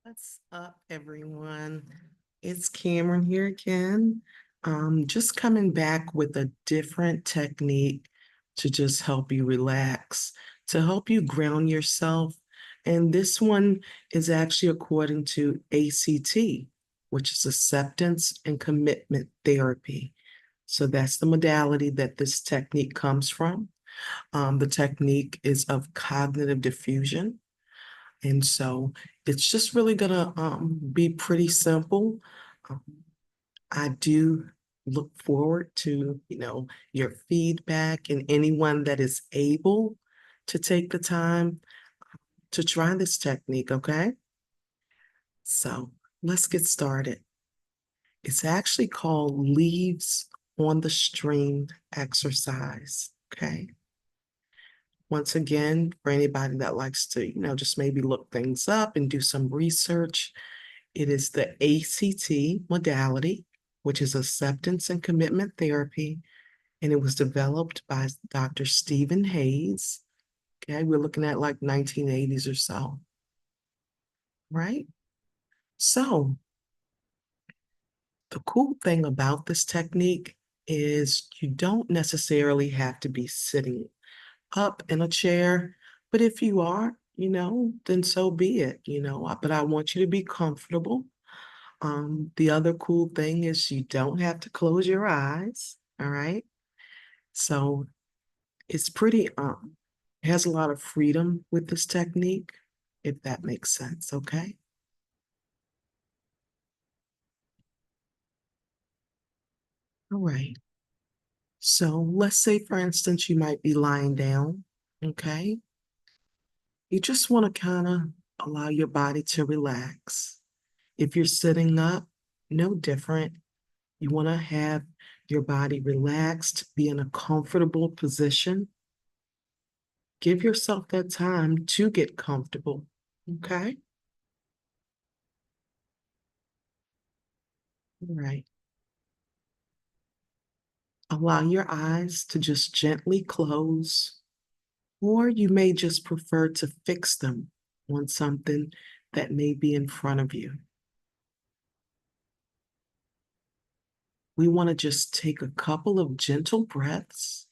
What's up, everyone? It's Cameron here again. Just coming back with a different technique to just help you relax, to help you ground yourself. And this one is actually according to ACT, which is acceptance and commitment therapy. So that's the modality that this technique comes from. The technique is of cognitive diffusion. And so it's just really gonna be pretty simple. Um, I do look forward to, your feedback and anyone that is able to take the time to try this technique, okay? So let's get started. It's actually called leaves on the stream exercise, okay? Once again, for anybody that likes to, just maybe look things up and do some research, it is the ACT modality, which is acceptance and commitment therapy, and it was developed by Dr. Stephen Hayes. Okay, we're looking at like 1980s or so, right? So the cool thing about this technique is you don't necessarily have to be sitting up in a chair, but if you are, then so be it, but I want you to be comfortable. The other cool thing is you don't have to close your eyes. All right. So it's pretty, has a lot of freedom with this technique, if that makes sense. Okay. All right. So let's say, for instance, you might be lying down. Okay. You just want to kind of allow your body to relax. If you're sitting up, no different. You want to have your body relaxed, be in a comfortable position. Give yourself that time to get comfortable. Okay. All right. Allow your eyes to just gently close, or you may just prefer to fix them on something that may be in front of you. We want to just take a couple of gentle breaths.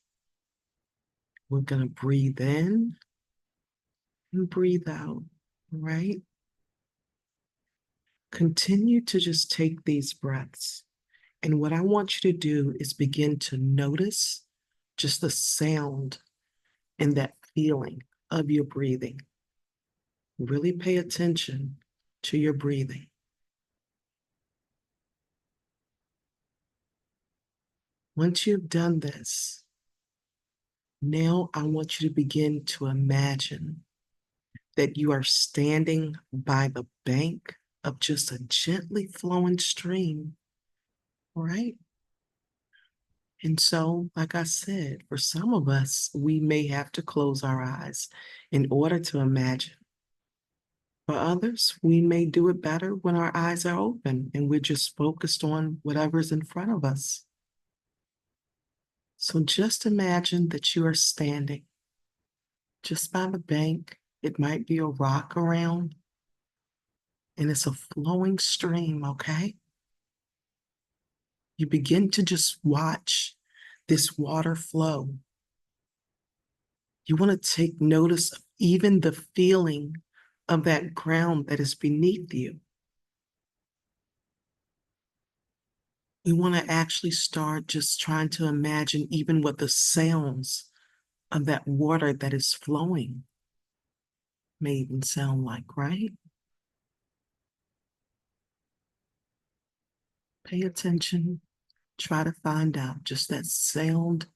We're going to breathe in and breathe out. All right. Continue to just take these breaths. And what I want you to do is begin to notice just the sound and that feeling of your breathing. Really pay attention to your breathing. Once you've done this, now I want you to begin to imagine that you are standing by the bank of just a gently flowing stream, all right? And so, like I said, for some of us, we may have to close our eyes in order to imagine. For others, we may do it better when our eyes are open and we're just focused on whatever's in front of us. So just imagine that you are standing just by the bank. It might be a rock around, and it's a flowing stream, okay? You begin to just watch this water flow. You want to take notice of even the feeling of that ground that is beneath you. We want to actually start just trying to imagine even what the sounds of that water that is flowing may even sound like, right? Pay attention. Try to find out just that sound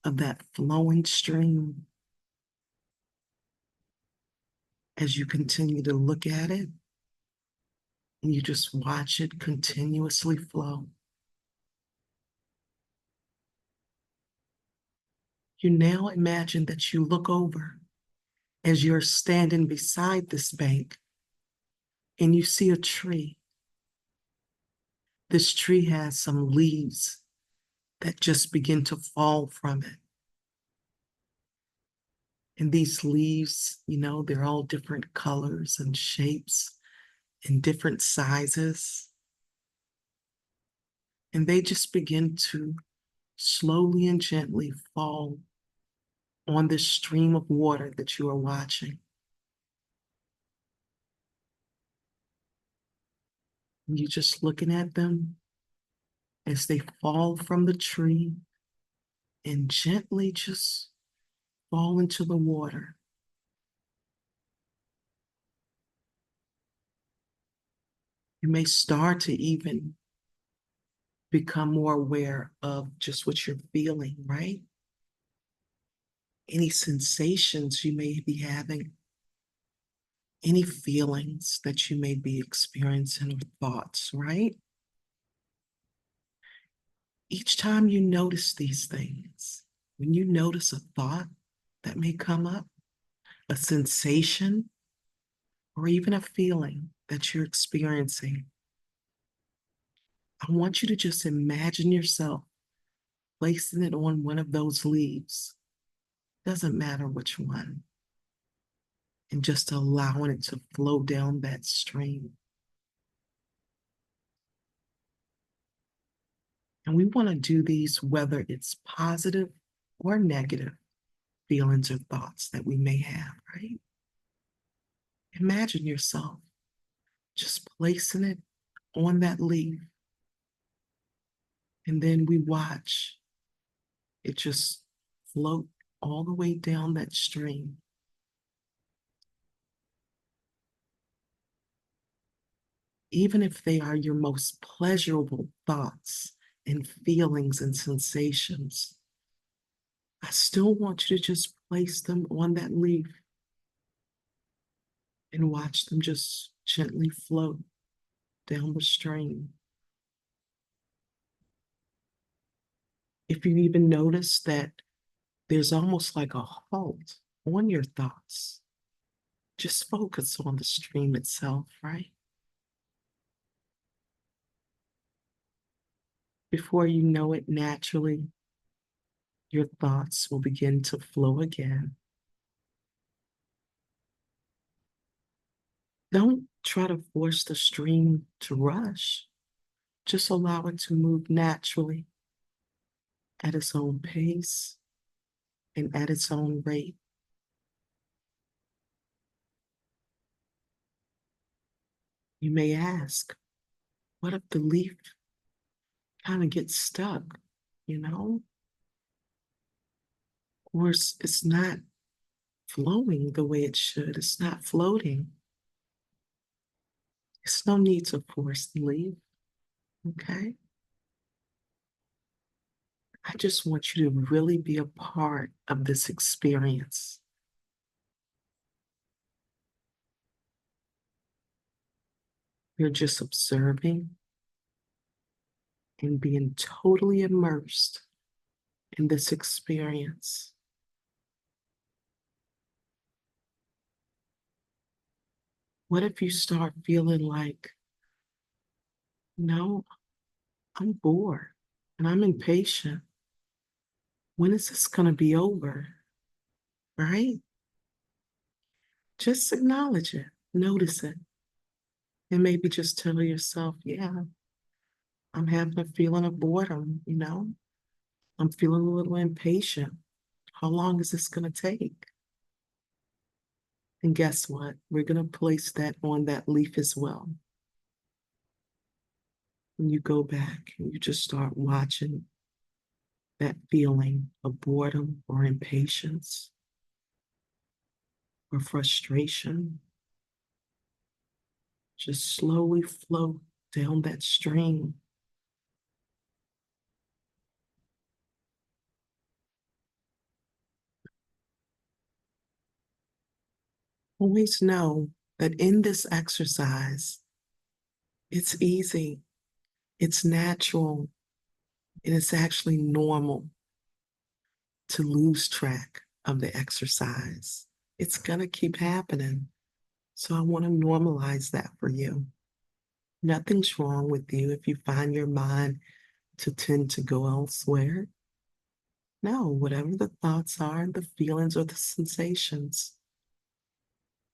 of that flowing stream as you continue to look at it and you just watch it continuously flow. You now imagine that you look over as you're standing beside this bank and you see a tree. This tree has some leaves that just begin to fall from it. And these leaves, they're all different colors and shapes. in different sizes, and they just begin to slowly and gently fall on this stream of water that you are watching. And you're just looking at them as they fall from the tree and gently just fall into the water. You may start to even become more aware of just what you're feeling, right? Any sensations you may be having, any feelings that you may be experiencing or thoughts, right? Each time you notice these things, when you notice a thought that may come up, a sensation, or even a feeling that you're experiencing, I want you to just imagine yourself placing it on one of those leaves. Doesn't matter which one, and just allowing it to flow down that stream. And we want to do these whether it's positive or negative feelings or thoughts that we may have, right? Imagine yourself just placing it on that leaf, and then we watch it just float all the way down that stream. Even if they are your most pleasurable thoughts and feelings and sensations, I still want you to just place them on that leaf and watch them just gently float down the stream. If you even notice that there's almost like a halt on your thoughts, just focus on the stream itself, right? Before you know it, naturally, your thoughts will begin to flow again. Don't try to force the stream to rush. Just allow it to move naturally at its own pace and at its own rate. You may ask, what if the leaf kind of gets stuck, you know? Or it's not flowing the way it should. It's not floating. There's no need to force the leaf, okay? I just want you to really be a part of this experience. You're just observing and being totally immersed in this experience. What if you start feeling like, no, I'm bored and I'm impatient. When is this going to be over? Right? Just acknowledge it, notice it, and maybe just tell yourself, yeah, I'm having a feeling of boredom, you know? I'm feeling a little impatient. How long is this going to take? And guess what? We're going to place that on that leaf as well. When you go back and you just start watching that feeling of boredom or impatience or frustration just slowly float down that stream. Always know that in this exercise, it's easy, it's natural, and it's actually normal to lose track of the exercise. It's going to keep happening. So I want to normalize that for you. Nothing's wrong with you if you find your mind to tend to go elsewhere. No, whatever the thoughts are, the feelings or the sensations,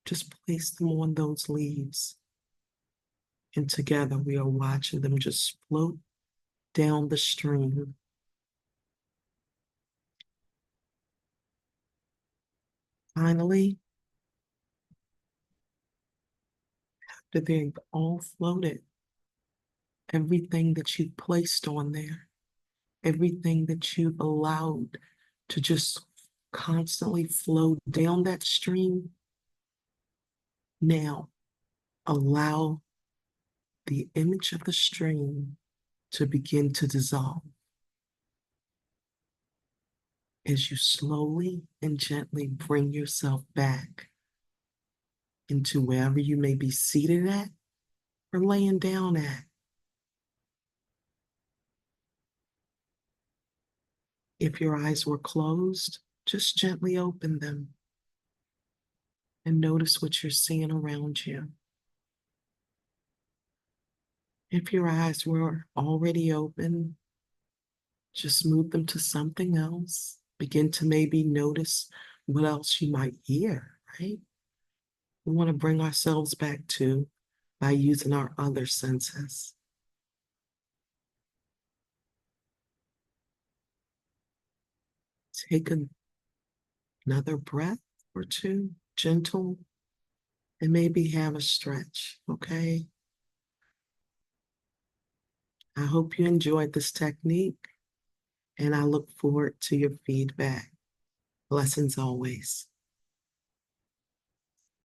just place them on those leaves And together we are watching them just float down the stream. Finally, after they've all floated, everything that you placed on there, everything that you've allowed to just constantly flow down that stream, now allow the image of the stream to begin to dissolve as you slowly and gently bring yourself back into wherever you may be seated at or laying down at. If your eyes were closed, just gently open them and notice what you're seeing around you. If your eyes were already open, just move them to something else. Begin to maybe notice what else you might hear, right? We want to bring ourselves back to by using our other senses. Take another breath or two, gentle, and maybe have a stretch, okay? I hope you enjoyed this technique, and I look forward to your feedback. Blessings always.